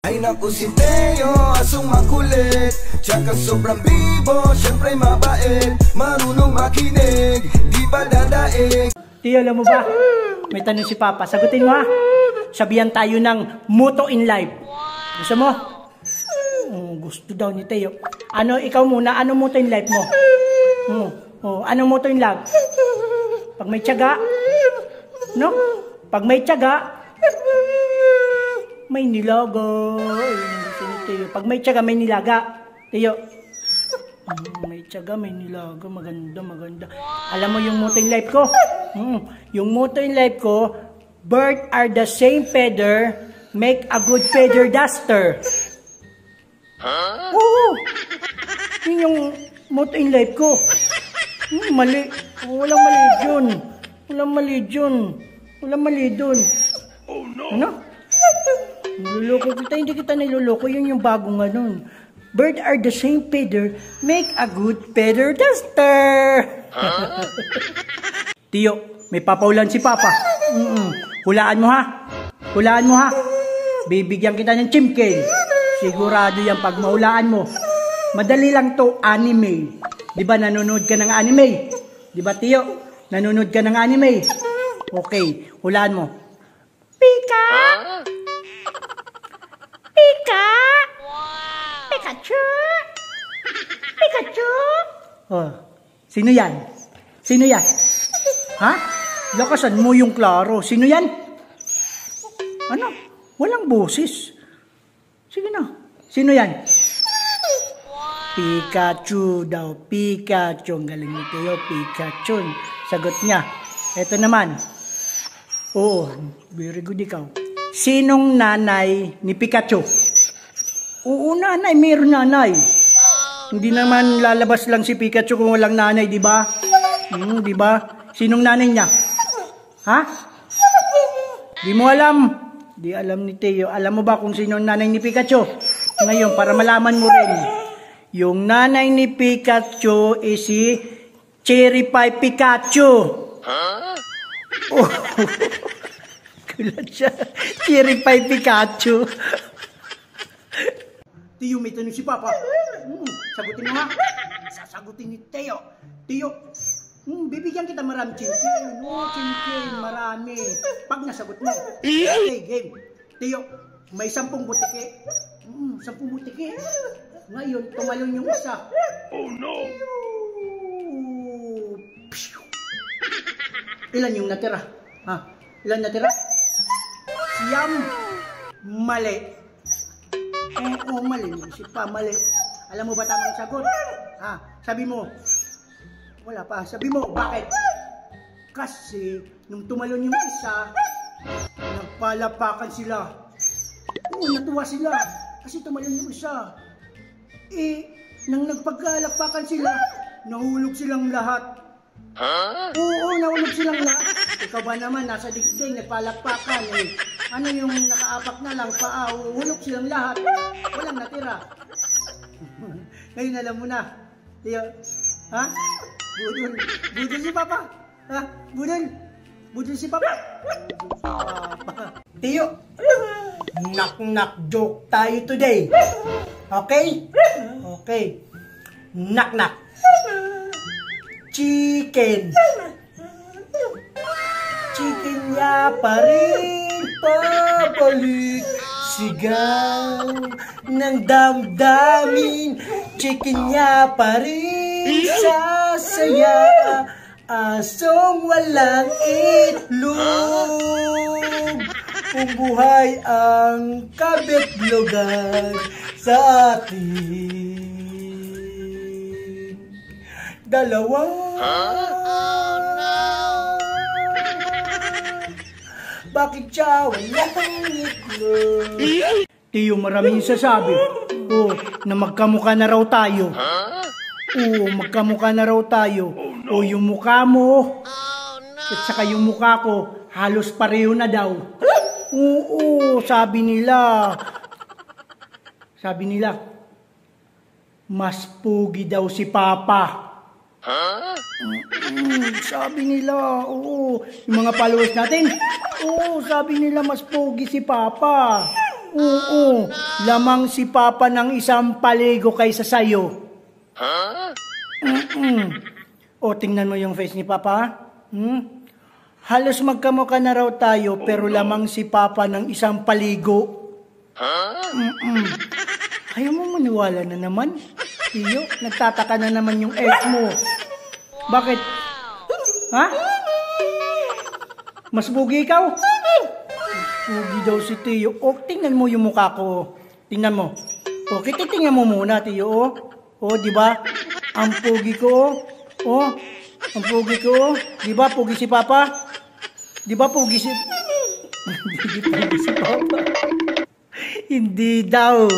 Ay naku si Teo, asong makulit, tsaka sobrang bibo, syempre mabait, marunong makinig, di ba dadaig. Teo, alam mo ba? May tanong si Papa, sagutin mo ha. Sabihan tayo ng motto in life. Gusto mo? Gusto daw ni Teo. Ano, ikaw muna, anong motto in life mo? Anong motto in life? Pag may tiyaga, no? Pag may tiyaga, may nilaga. Pag may tiyaga, may nilaga. Teo. May tiyaga, may nilaga. Maganda, maganda. Alam mo yung motto in life ko? Yung motto in life ko, birds are the same feather, make a good feather duster. Oo. Yun yung motto in life ko. Mali. Walang mali dun. Walang mali dun. Walang mali dun. Oh no. Ano? Niloloko kita, hindi kita niloloko. Yun yung bagong ganun. Birds are the same feather, make a good feather duster. Teo, may papaulan si Papa. Hulaan mo ha. Hulaan mo ha. Bibigyan kita ng chimkay. Sigurado yan pag mahulaan mo. Madali lang to, anime. Di ba nanonood ka ng anime? Di ba Teo? Nanonood ka ng anime? Okay, hulaan mo. Pika! Pika! Pikachu! Pikachu! Oh, sino yan? Sino yan? Ha? Lakasan mo yung klaro. Sino yan? Ano? Walang boses. Sige na. Sino yan? Pikachu daw. Pikachu. Ang galing nito yun. Pikachu. Sagot niya. Ito naman. Oo. Very good ikaw. Sinong nanay ni Pikachu? Oo, nanay. Meron nanay. Hindi naman lalabas lang si Pikachu kung walang nanay, di ba? Di ba? Sinong nanay niya? Ha? Di mo alam. Di alam ni Teo. Alam mo ba kung sinong nanay ni Pikachu? Ngayon, para malaman mo rin. Yung nanay ni Pikachu is si Cherry Pie Pikachu. Oh. Kulat siya. Cherry Pie Pikachu. Teo, may tanong si Papa. Sagutin mo ha. Sasagutin ni Teo. Teo, bibigyan kita marami chinkin. Chinkin, marami. Pag nasagot mo. Okay, game. Teo, may 10 butike. 10 butike. Ngayon, tumalon yung isa. Oh no! Ilan yung natira? Ha? Ilan natira? Siyam. Mali. Mali. Si pa, mali. Alam mo ba tamang sagot? Ha? Sabi mo. Wala pa. Sabi mo, bakit? Kasi, nung tumalon yung isa, nagpalapakan sila. Oo, natuwa sila. Kasi tumalon yung isa. Nang nagpagkalakpakan sila, nahulog silang lahat. Oo, nahulog silang lahat. Ikaw ba naman, nasa dikding, nagpalakpakan. Ano yung nakaapak na lang, paa, hulog silang lahat. Walang natira. Ngayon alam mo na. Teo, ha? Budol. Budol si Papa. Ha? Budol. Budol si Papa. Teo, knock-knock joke tayo today. Okay? Okay. Knock-knock. Chicken. Chicken niya pa rin pabalik. Sigaw ng damdamin. Chicken niya pa rin sasaya. Asong walang itlog. Kung buhay ang kabitlogan sa atin dalawa. Bakit siya walang itlog? Teo, maraming sasabi. Na magkamukha na raw tayo. Magkamukha na raw tayo. Yung mukha mo at saka yung mukha ko halos pareho na daw. Oo, sabi nila. Sabi nila, mas pugi daw si Papa. Sabi nila, oo. Yung mga followers natin, oo, sabi nila mas pogi si Papa. Oo, lamang si Papa ng isang paligo kaysa sayo. O, tingnan mo yung face ni Papa. Halos magkamukha na raw tayo, pero lamang si Papa ng isang paligo. Ayaw mo maniwala na naman? Tiyo, nagtataka na naman yung ex mo. Bakit? Ha? Mas bugi ikaw? Bugi daw si Tiyo. O, tingnan mo yung mukha ko. Tingnan mo. O, titingnan mo muna, Tiyo. O, di ba? Ang pugi ko. O, ang pugi ko. Di ba, pugi si Papa? Di ba, pugi si... Hindi pugi si Papa. Hindi daw.